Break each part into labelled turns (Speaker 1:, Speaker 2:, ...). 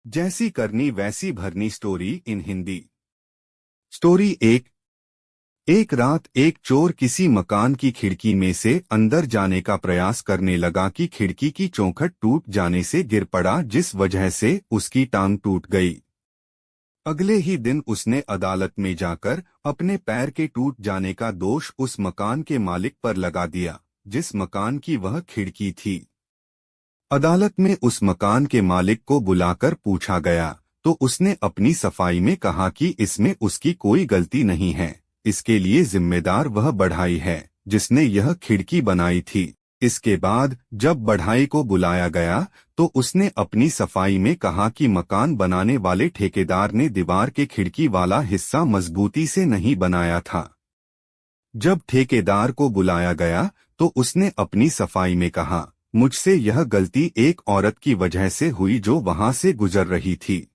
Speaker 1: जैसी करनी वैसी भरनी स्टोरी इन हिंदी। स्टोरी एक रात एक चोर किसी मकान की खिड़की में से अंदर जाने का प्रयास करने लगा कि खिड़की की चौखट टूट जाने से गिर पड़ा, जिस वजह से उसकी टांग टूट गई। अगले ही दिन उसने अदालत में जाकर अपने पैर के टूट जाने का दोष उस मकान के मालिक पर लगा दिया, जिस मकान की वह खिड़की थी। अदालत में उस मकान के मालिक को बुलाकर पूछा गया तो उसने अपनी सफाई में कहा कि इसमें उसकी कोई गलती नहीं है, इसके लिए जिम्मेदार वह बढ़ई है जिसने यह खिड़की बनाई थी। इसके बाद जब बढ़ई को बुलाया गया तो उसने अपनी सफाई में कहा कि मकान बनाने वाले ठेकेदार ने दीवार के खिड़की वाला हिस्सा मजबूती से नहीं बनाया था। जब ठेकेदार को बुलाया गया तो उसने अपनी सफाई में कहा, मुझसे यह गलती एक औरत की वजह से हुई जो वहां से गुजर रही थी।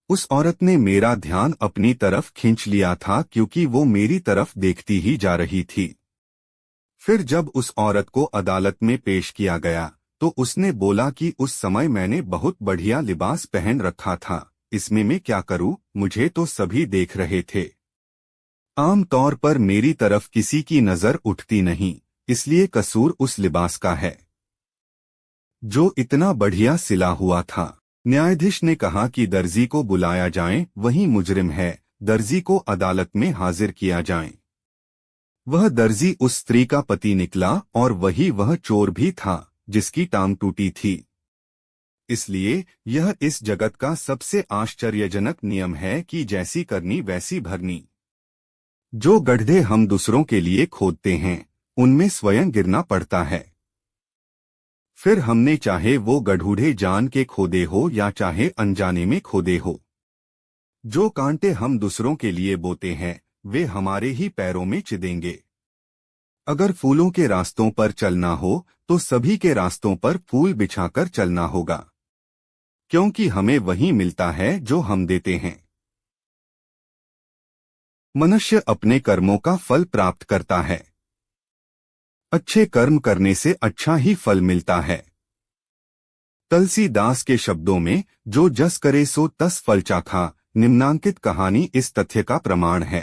Speaker 1: उस औरत ने मेरा ध्यान अपनी तरफ खींच लिया था क्योंकि वो मेरी तरफ देखती ही जा रही थी। फिर जब उस औरत को अदालत में पेश किया गया तो उसने बोला कि उस समय मैंने बहुत बढ़िया लिबास पहन रखा था, इसमें मैं क्या करूं, मुझे तो सभी देख रहे थे। आम तौर पर मेरी तरफ किसी की नजर उठती नहीं, इसलिए कसूर उस लिबास का है जो इतना बढ़िया सिला हुआ था। न्यायाधीश ने कहा कि दर्जी को बुलाया जाए, वही मुजरिम है, दर्जी को अदालत में हाजिर किया जाए। वह दर्जी उस स्त्री का पति निकला और वही वह चोर भी था जिसकी टांग टूटी थी। इसलिए यह इस जगत का सबसे आश्चर्यजनक नियम है कि जैसी करनी वैसी भरनी। जो गड्ढे हम दूसरों के लिए खोदते हैं उनमें स्वयं गिरना पड़ता है। फिर हमने चाहे वो गड्ढूढ़े जान के खोदे हो या चाहे अनजाने में खोदे हो, जो कांटे हम दूसरों के लिए बोते हैं वे हमारे ही पैरों में चिदेंगे। अगर फूलों के रास्तों पर चलना हो तो सभी के रास्तों पर फूल बिछाकर चलना होगा, क्योंकि हमें वही मिलता है जो हम देते हैं। मनुष्य अपने कर्मों का फल प्राप्त करता है। अच्छे कर्म करने से अच्छा ही फल मिलता है। तुलसीदास के शब्दों में जो जस करे सो तस फल चाखा निम्नांकित कहानी इस तथ्य का प्रमाण है।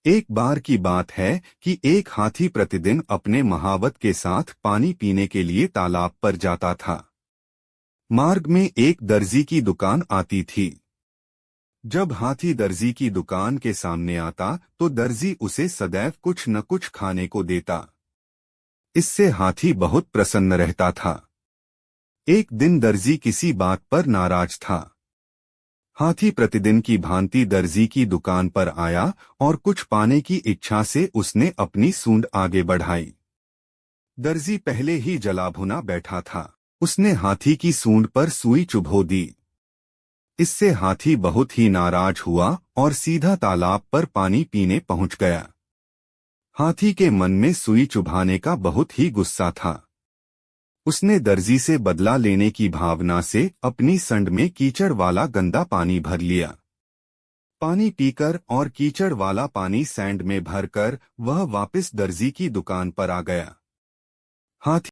Speaker 1: एक बार की बात है कि एक हाथी प्रतिदिन अपने महावत के साथ पानी पीने के लिए तालाब पर जाता था। मार्ग में एक दर्जी की दुकान आती थी। जब हाथी दर्जी की दुकान के सामने आता तो दर्जी उसे सदैव कुछ न कुछ खाने को देता। इससे हाथी बहुत प्रसन्न रहता था। एक दिन दर्जी किसी बात पर नाराज था। हाथी प्रतिदिन की भांति दर्जी की दुकान पर आया और कुछ पाने की इच्छा से उसने अपनी सूंड आगे बढ़ाई। दर्जी पहले ही जला भुना बैठा था। उसने हाथी की सूंड पर सुई चुभो दी। इससे हाथी बहुत ही नाराज हुआ और सीधा तालाब पर पानी पीने पहुंच गया। हाथी के मन में सुई चुभाने का बहुत ही गुस्सा था। उसने दर्जी से बदला लेने की भावना से अपनी संड में कीचड़ वाला गंदा पानी भर लिया। पानी पीकर और कीचड़ वाला पानी सैंड में भरकर वह वापस दर्जी की दुकान पर आ गया। हाथी